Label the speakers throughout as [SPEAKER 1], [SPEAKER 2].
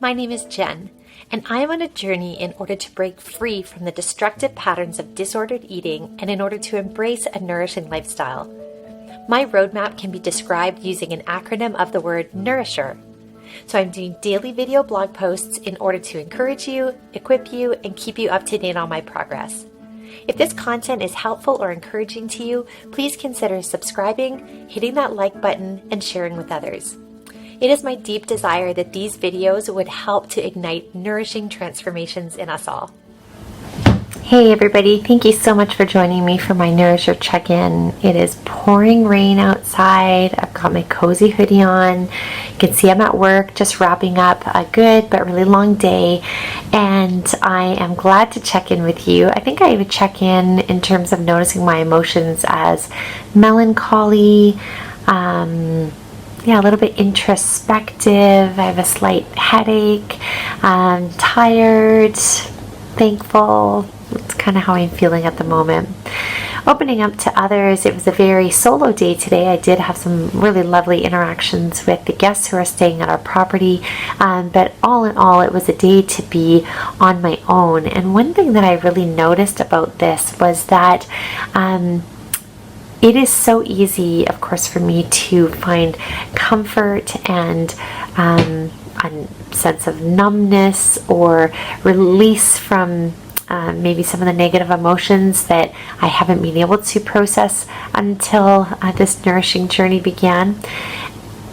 [SPEAKER 1] My name is Jen, and I am on a journey in order to break free from the destructive patterns of disordered eating and in order to embrace a nourishing lifestyle. My roadmap can be described using an acronym of the word Nourisher. So I'm doing daily video blog posts in order to encourage you, equip you, and keep you up to date on my progress. If this content is helpful or encouraging to you, please consider subscribing, hitting that like button, and sharing with others. It is my deep desire that these videos would help to ignite nourishing transformations in us all. Hey everybody, thank you so much for joining me for my Nourisher Check In. It is pouring rain outside. I've got my cozy hoodie on. You can see I'm at work, just wrapping up a good but really long day, and I am glad to check in with you. I think I would check in terms of noticing my emotions as melancholy, a little bit introspective. I have a slight headache. I'm tired, thankful. That's kind of how I'm feeling at the moment. Opening up to others, it was a very solo day today. I did have some really lovely interactions with the guests who are staying at our property, but all in all, it was a day to be on my own. And one thing that I really noticed about this was that it is so easy, of course, for me to find comfort and a sense of numbness or release from maybe some of the negative emotions that I haven't been able to process until this nourishing journey began.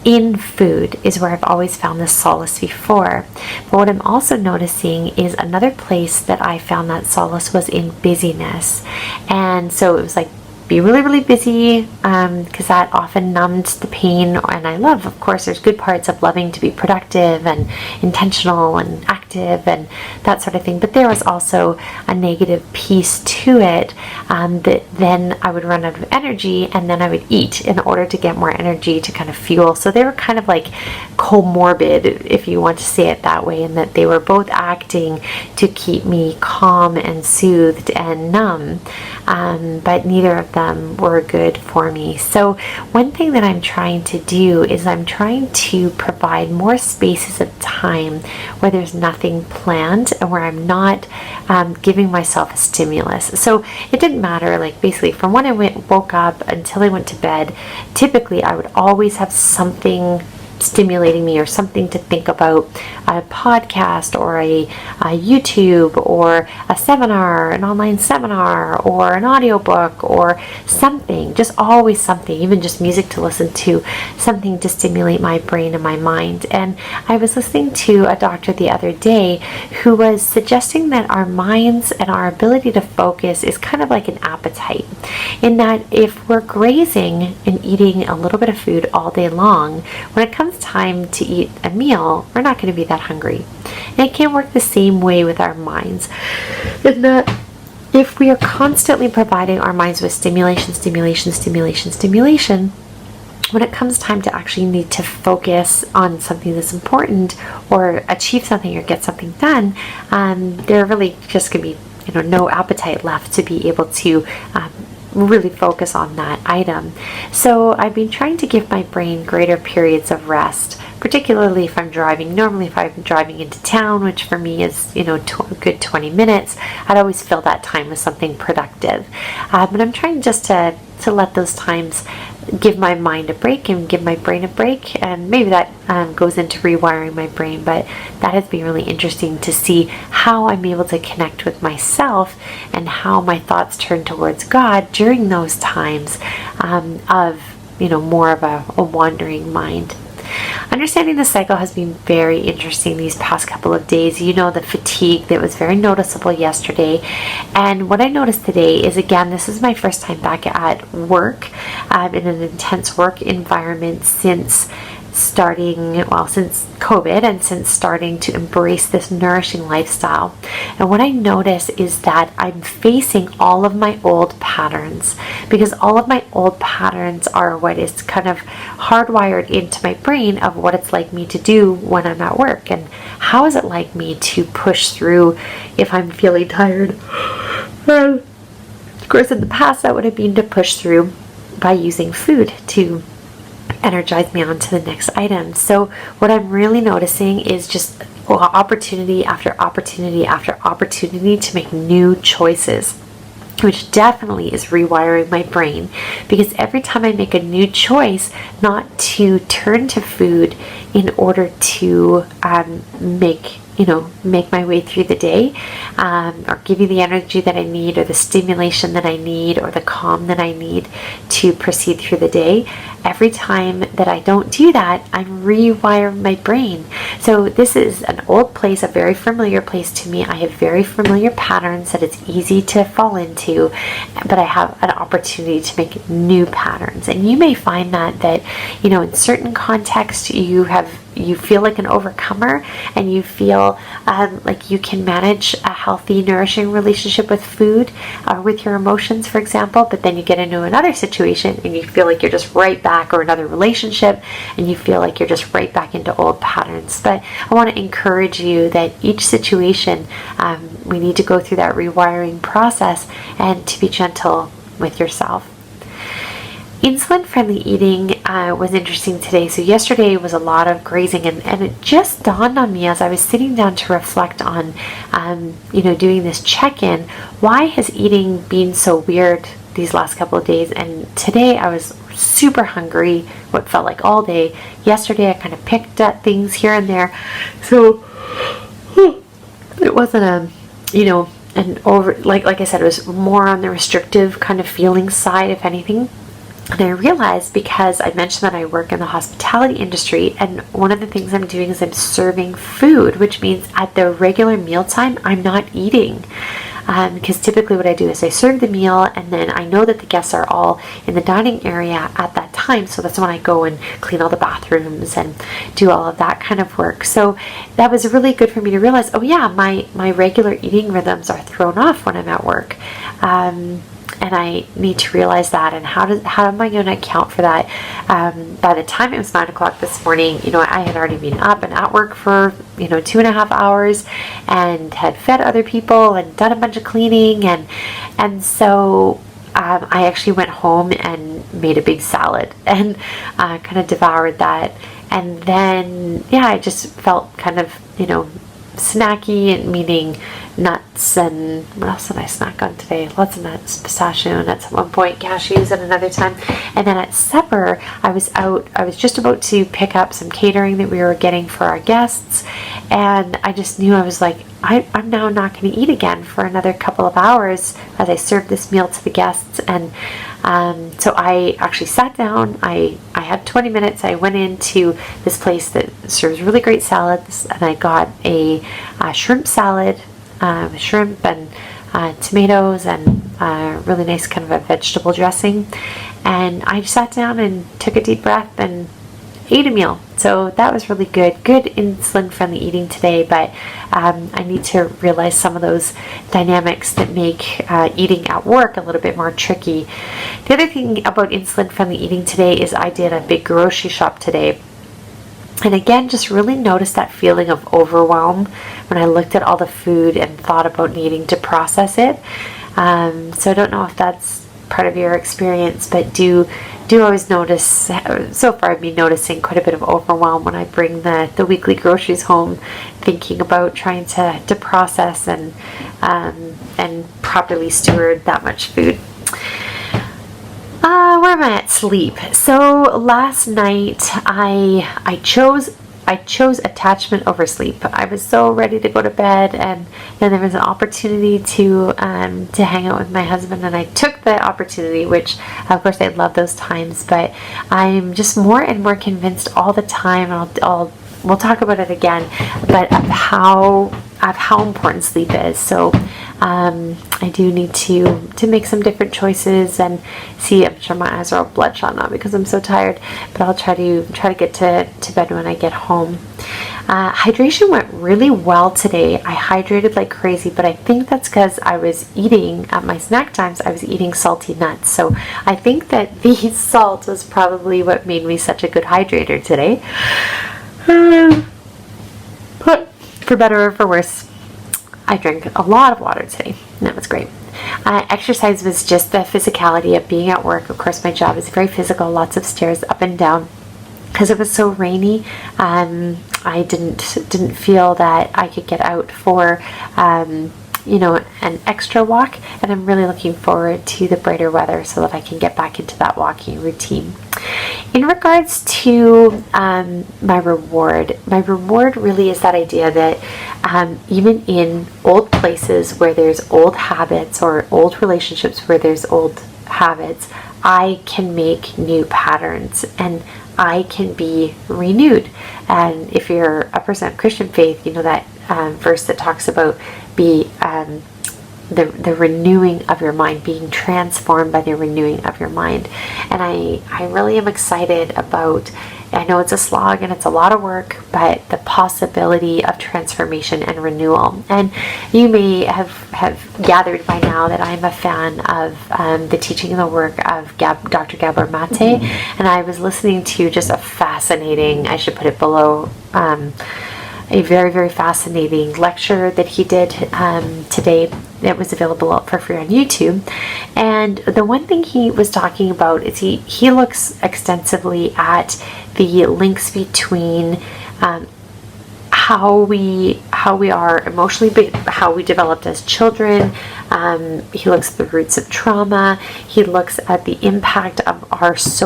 [SPEAKER 1] In food is where I've always found this solace before. But what I'm also noticing is another place that I found that solace was in busyness. And so it was like, be really, really busy, because that often numbed the pain. And I love, of course, there's good parts of loving to be productive and intentional and active and that sort of thing. But there was also a negative piece to it, that then I would run out of energy and then I would eat in order to get more energy to kind of fuel. So they were kind of like co-morbid, if you want to say it that way, in that they were both acting to keep me calm and soothed and numb, but neither of them were good for me. So one thing that I'm trying to do is I'm trying to provide more spaces of time where there's nothing planned and where I'm not giving myself a stimulus. So it didn't matter, like basically from when I woke up until I went to bed, typically I would always have something stimulating me or something to think about, a podcast or a YouTube or a seminar, an online seminar or an audiobook or something, just always something, even just music to listen to, something to stimulate my brain and my mind. And I was listening to a doctor the other day who was suggesting that our minds and our ability to focus is kind of like an appetite, in that if we're grazing and eating a little bit of food all day long, when it comes time to eat a meal, we're not going to be that hungry. And it can work the same way with our minds, in that if we are constantly providing our minds with stimulation, when it comes time to actually need to focus on something that's important or achieve something or get something done, there really just going to be no appetite left to be able to really focus on that item. So I've been trying to give my brain greater periods of rest, particularly if I'm driving. Normally if I'm driving into town, which for me is a good 20 minutes, I'd always fill that time with something productive. But I'm trying just to let those times give my mind a break and give my brain a break, and maybe that goes into rewiring my brain, but that has been really interesting to see how I'm able to connect with myself and how my thoughts turn towards God during those times of more of a wandering mind. Understanding the cycle has been very interesting these past couple of days. The fatigue that was very noticeable yesterday. And what I noticed today is, again, this is my first time back at work in an intense work environment since COVID and since starting to embrace this nourishing lifestyle. And what I notice is that I'm facing all of my old patterns, because all of my old patterns are what is kind of hardwired into my brain of what it's like me to do when I'm at work, and how is it like me to push through if I'm feeling tired. And of course, in the past, that would have been to push through by using food to energize me on to the next item. So what I'm really noticing is just opportunity after opportunity after opportunity to make new choices, which definitely is rewiring my brain, because every time I make a new choice not to turn to food in order to make my way through the day, or give you the energy that I need, or the stimulation that I need, or the calm that I need to proceed through the day. Every time that I don't do that, I'm rewiring my brain. So this is an old place, a very familiar place to me. I have very familiar patterns that it's easy to fall into, but I have an opportunity to make new patterns. And you may find that in certain contexts you feel like an overcomer, and you feel like you can manage a healthy, nourishing relationship with food, or with your emotions, for example, but then you get into another situation and you feel like you're just right back, or another relationship, and you feel like you're just right back into old patterns. But I want to encourage you that each situation, we need to go through that rewiring process, and to be gentle with yourself. Insulin-friendly eating was interesting today. So yesterday was a lot of grazing, and it just dawned on me as I was sitting down to reflect on, doing this check-in, why has eating been so weird these last couple of days? And today I was super hungry, what felt like all day. Yesterday I kind of picked at things here and there. So it wasn't an over, like I said, it was more on the restrictive kind of feeling side, if anything. And I realized, because I mentioned that I work in the hospitality industry, and one of the things I'm doing is I'm serving food, which means at the regular mealtime, I'm not eating. Because typically what I do is I serve the meal, and then I know that the guests are all in the dining area at that time, so that's when I go and clean all the bathrooms and do all of that kind of work. So that was really good for me to realize, oh yeah, my regular eating rhythms are thrown off when I'm at work. And I need to realize that, and how am I going to account for that? By the time it was 9 o'clock this morning, I had already been up and at work for 2.5 hours, and had fed other people and done a bunch of cleaning, and so I actually went home and made a big salad and kind of devoured that. And then I just felt kind of snacky, and meaning nuts, and what else did I snack on today? Lots of nuts, pistachio nuts at one point, cashews at another time. And then at supper, I was just about to pick up some catering that we were getting for our guests, and I just knew, I was like, I'm now not going to eat again for another couple of hours as I served this meal to the guests. And so I actually sat down. I had 20 minutes. I went into this place that serves really great salads, and I got a shrimp salad, shrimp and tomatoes, and really nice kind of a vegetable dressing. And I sat down and took a deep breath and ate a meal. So that was really good insulin-friendly eating today. But I need to realize some of those dynamics that make eating at work a little bit more tricky. The other thing about insulin-friendly eating today is I did a big grocery shop today. And again, just really noticed that feeling of overwhelm when I looked at all the food and thought about needing to process it. So I don't know if that's part of your experience, but do always notice, so far I've been noticing quite a bit of overwhelm when I bring the weekly groceries home, thinking about trying to process and properly steward that much food. Where am I at? Sleep. So last night I chose attachment over sleep. I was so ready to go to bed, and then there was an opportunity to hang out with my husband, and I took the opportunity, which of course I love those times, but I'm just more and more convinced all the time, and we'll talk about it again, but of how important sleep is. So I do need to make some different choices, and see, I'm sure my eyes are all bloodshot now because I'm so tired, but I'll try to get to bed when I get home. Hydration went really well today. I hydrated like crazy, but I think that's because I was eating, at my snack times, I was eating salty nuts. So I think that the salt was probably what made me such a good hydrator today. But for better or for worse, I drank a lot of water today, and that was great. Exercise was just the physicality of being at work. Of course, my job is very physical, lots of stairs up and down. Because it was so rainy, I didn't feel that I could get out for an extra walk, and I'm really looking forward to the brighter weather so that I can get back into that walking routine. In regards to my reward really is that idea that even in old places where there's old habits, or old relationships where there's old habits, I can make new patterns and I can be renewed. And if you're a person of Christian faith, you know that verse that talks about the renewing of your mind, being transformed by the renewing of your mind. And I really am excited about, I know it's a slog and it's a lot of work, but the possibility of transformation and renewal. And you may have gathered by now that I'm a fan of the teaching and the work of Dr. Gabor Mate, and I was listening to just a fascinating, I should put it below, a very, very fascinating lecture that he did today. It was available for free on YouTube. And the one thing he was talking about is he looks extensively at the links between how we are emotionally, how we developed as children. He looks at the roots of trauma. He looks at the impact of us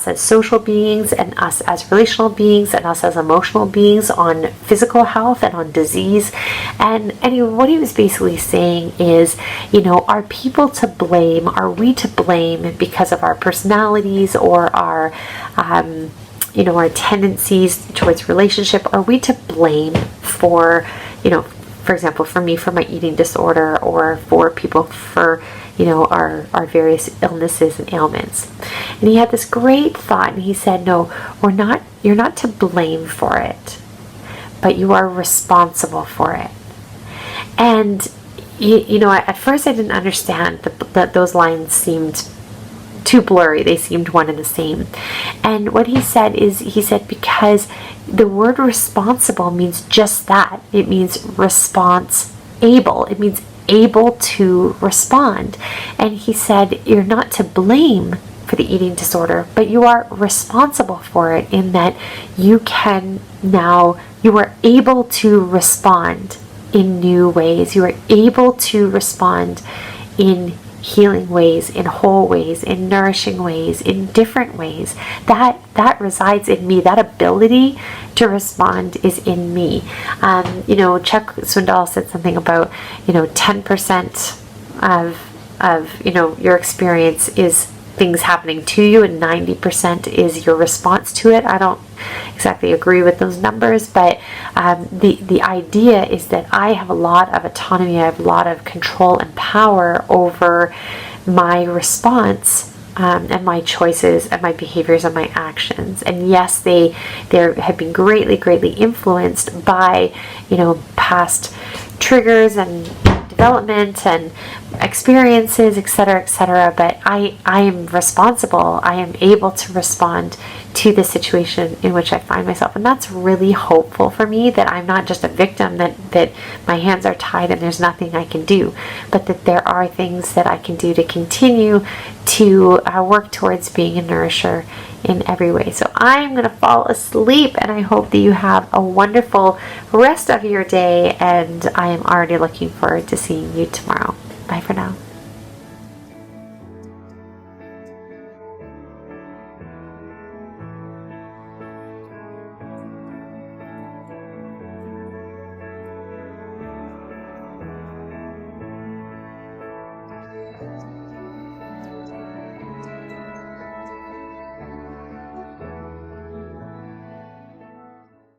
[SPEAKER 1] as social beings, and us as relational beings, and us as emotional beings on physical health and on disease. And what he was basically saying is, are people to blame? Are we to blame because of our personalities or our our tendencies towards relationship? Are we to blame for, for example, for me, for my eating disorder, or for people for our various illnesses and ailments? And he had this great thought, and he said, no, you're not to blame for it, but you are responsible for it. And at first I didn't understand that those lines seemed too blurry. They seemed one and the same. And what he said is, because the word responsible means just that. It means response-able. It means able to respond. And he said, you're not to blame for the eating disorder, but you are responsible for it, in that you are able to respond in new ways. You are able to respond in healing ways, in whole ways, in nourishing ways, in different ways. That resides in me. That ability to respond is in me. Chuck Swindoll said something about 10% of your experience is things happening to you, and 90% is your response to it. I don't exactly agree with those numbers, but the idea is that I have a lot of autonomy. I have a lot of control and power over my response and my choices and my behaviors and my actions. And yes, they have been greatly influenced by past triggers and development and experiences, etc., but I am responsible. I am able to respond to the situation in which I find myself, and that's really hopeful for me, that I'm not just a victim, that my hands are tied and there's nothing I can do, but that there are things that I can do to continue to work towards being a nourisher in every way. So I'm going to fall asleep, and I hope that you have a wonderful rest of your day, and I am already looking forward to seeing you tomorrow. Bye for now.